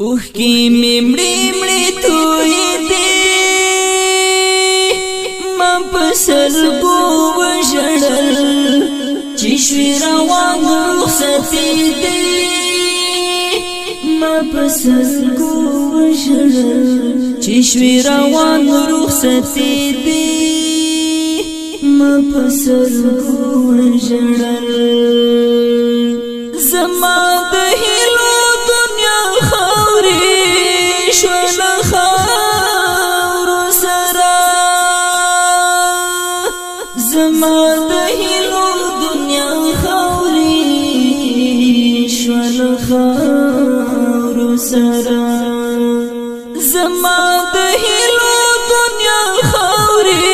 اوه کی ممړی مړی توي دي ما پسل کو وشړل چشوی روان رخصتی دي ما پسل کو وشړل چشوی روان رخصتی دي ما پسل کو وشړل زما د هلو دنیا خوري شول خور سرا زما د هلو دنیا خوري شول خور سرا زما د هلو دنیا خوري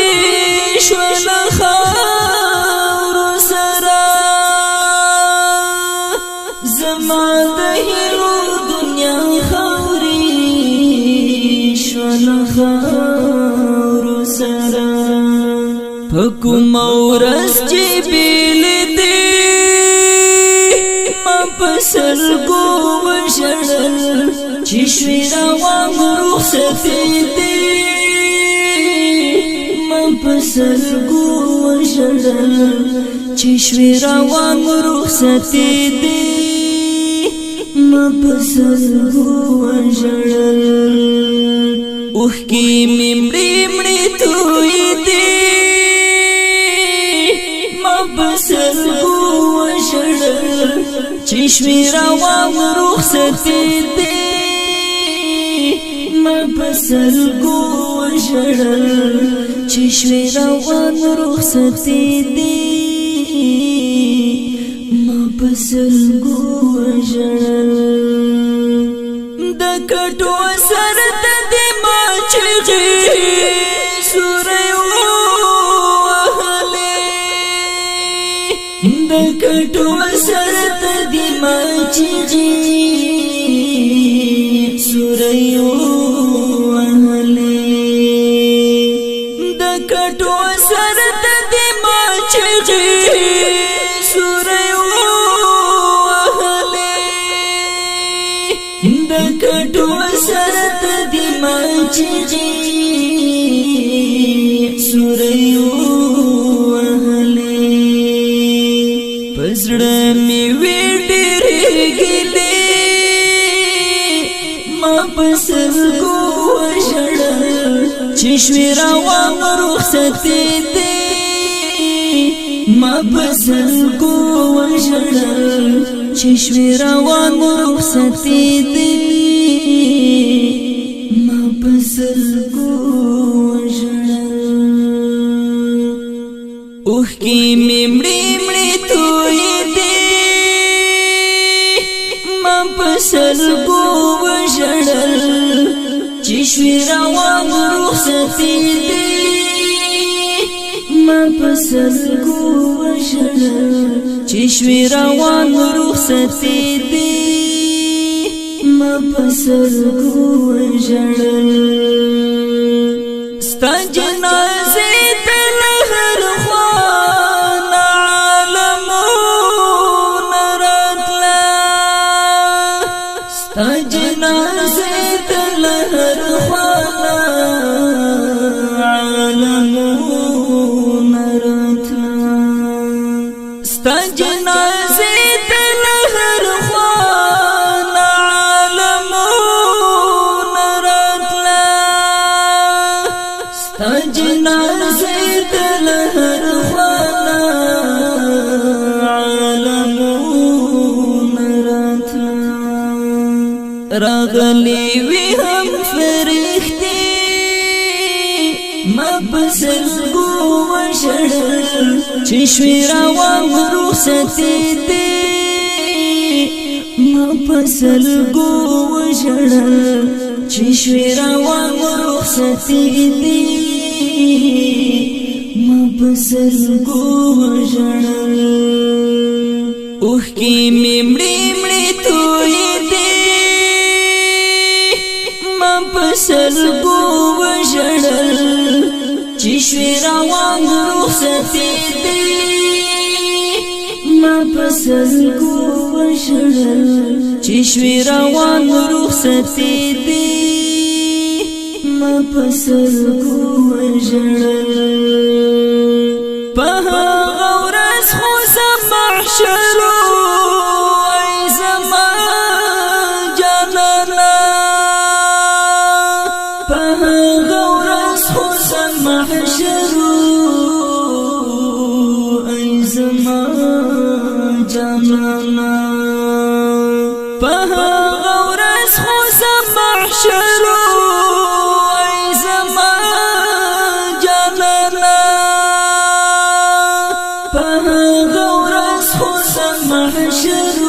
شول خور سرا زما د هلو دنیا خوري شول خور سرا پکوم ورځ چې بیل دي ما پسل کو وشړل چې شوی روان رخصتی دي ما پسل کو وشړل چې شوی روان رخصتی دي ما پسل کو وشړل اوه کی ممړی مړی توي دي ما پسل کو وشړل چې شوی روان رخصتی دي ما پسل کو وشړل چې شوی روان رخصتی دي ما پسل کو وشړل د کټو سر د دې ما چغي سورې وهلې د کټو سر د دې ما چغي سورې وهلې د کټو سر د دې ما چغي سورې د کټو سر د دې ما چغي سورې وهلې پزړه می وی ډېرې ګلې ما پسل کو وشړل چې شوی روان رخصتی دي ما پسل کو وشړل چې شوی روان رخصتی دي ما پسل کو وشړل اوه کی ممړی مړی توي دي ما پسل کو وشړل چې شوی روان رخصتی دي ما پسل کو وشړل چې شوی روان رخصتی دي ما پسل کو وشړل ستا جنازې ته له هر خوا نه عالمونه راتله ستا جنازې ته له هر خوا نه عالمونه راتله ستا جنازې ته له هر خوا نه عالمونه راتله ستا جنازې ته له هر خوا نه عالمونه راتله راغلي وي هم فرښتې ما پسل کو وشړل چې شوی روان رخصتی دي ما پسل کو وشړل چې شوی روان رخصتی دي ما پسل کو وشړل اوه کی ممړی مړی توي دي ما پسل کو وشړل چې شوی روان رخصتی دي ما پسل کو وشړل وژړل چې شوې روان رخصتې دي ما په سترګو وژړل په هغه ورځ خو زه محشر ای زما جانانه په هغه ورځ خو زه محشر ای زما جانانه په هغه ورځ خو زه محشر ای زما جانانه په هغه ورځ خو زه محشر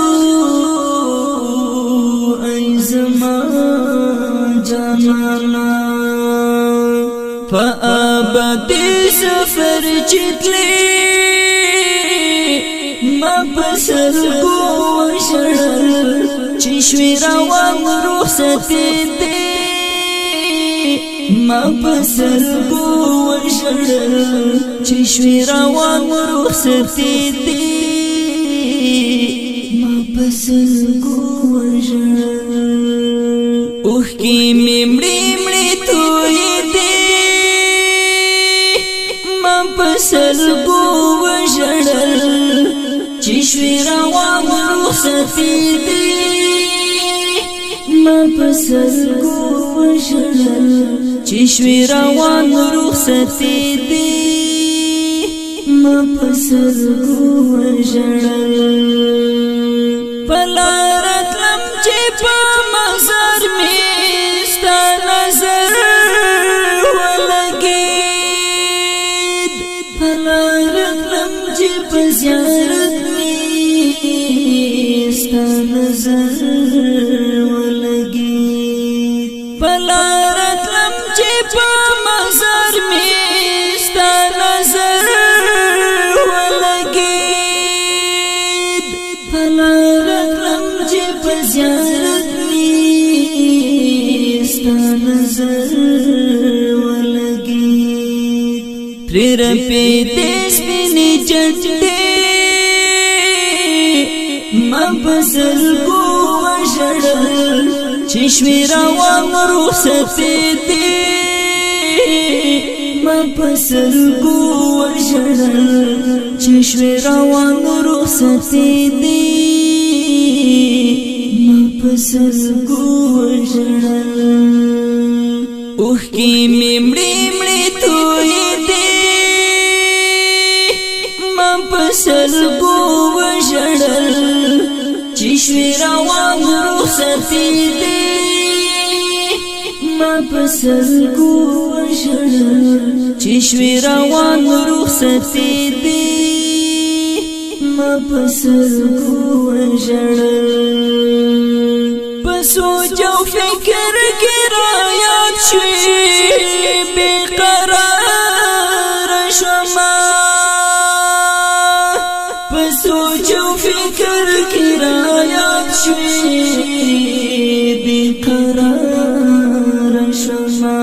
ای زما جانانه په ابدي سفر چې تلې ما په سترګو وژړل چې شوې روان رخصتې دي ما په سترګو وژړل چې شوې روان رخصتې دي ما په سترګو وژړل اوښکې مې مړې مړې تویې دي ما په سترګو وژړل چې شوې روان رخصتې دي ما په سترګو وژړل چې شوې روان رخصتې دي ما په سترګو وژړل په لاره تلم چې په مزار مې ستا نظر ولګېد په لاره تلم چې په زیارت ستا نظر ولګېد په لاره تلم چې په مزار مې ستا نظر ولګېد په لاره تلم چې په زیارت مې ستا نظر ولګېد پرې رپېدې سپینې جنډې ما په سترګو وژړل چې شوې روان رخصتې دي ما په سترګو وژړل چې شوې روان رخصتې دي ما په سترګو وژړل اوښکې مې مړې مړې تویې دي ما په سترګو وژړل چې شوې روان رخصتې دي ما په سترګو وژړل چې شوې روان رخصتې دي ما په سترګو وژړل په سوچ او فکر کې رایاد شوې بې قراره شومه په سوچ او فکر کې رایاد شوې بې قراره شومه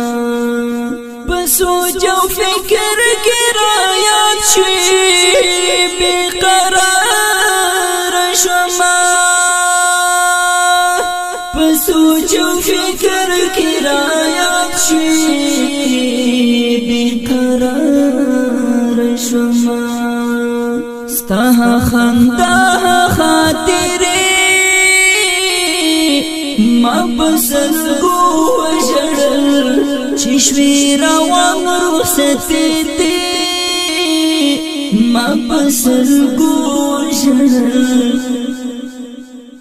په سوچ او فکر کې رایاد شوې بې قراره شومه په سوچ او فکر کې رایاد شوې بې قراره شومه ستا خندا خاطرې ما په سترګو وژړل چې شوې روان رخصتې دي ما په سترګو وژړل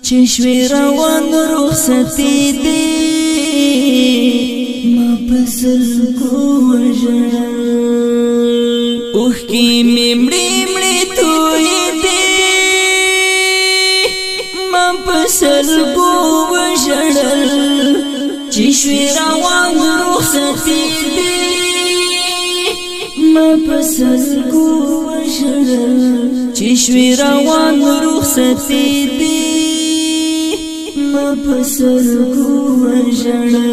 چې شوې روان رخصتې دي ما په سترګو وژړل اوښکې مې مړې مړې تویې دي ما په سترګو وژړل چې شوې روان رخصتې دي ما په سترګو وژړل چې شوې روان رخصتې دي ما په سترګو وژړل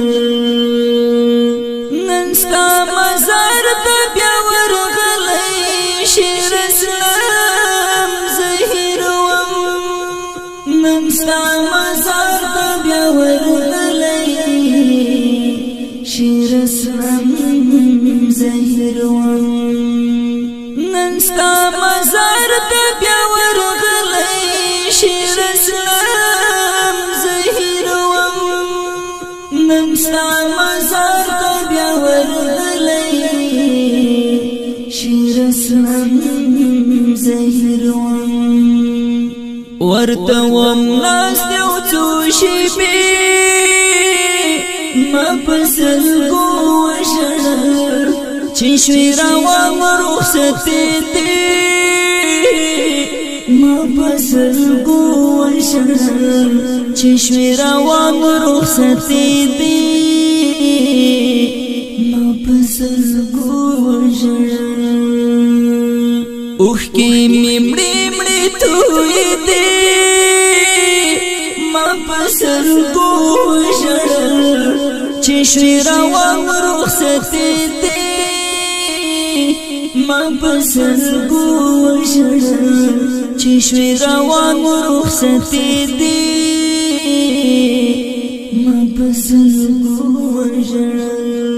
نن ستا مزار ته بیا ورغلی شیر اسلام زهیر وم نن زهروم ننستا مزار تبیا ورغلی شیر اسلام زهروم ننستا مزار تبیا ورغلی شیر اسلام زهروم ورتوم ناس دیو چو شیبی ما پسلگو وشړل چې شوی روان رخصتې دي ما پسلگو وشړل چې شوی روان رخصتې دي ما پسلگو وشړل اوښکې مې مړې مړې تویې دي ما پسلگو وشړل چې شوی روان رخصتې دي ما پسلگو وشړل چې شوی روان رخصتې دي ما پسلگو وشړل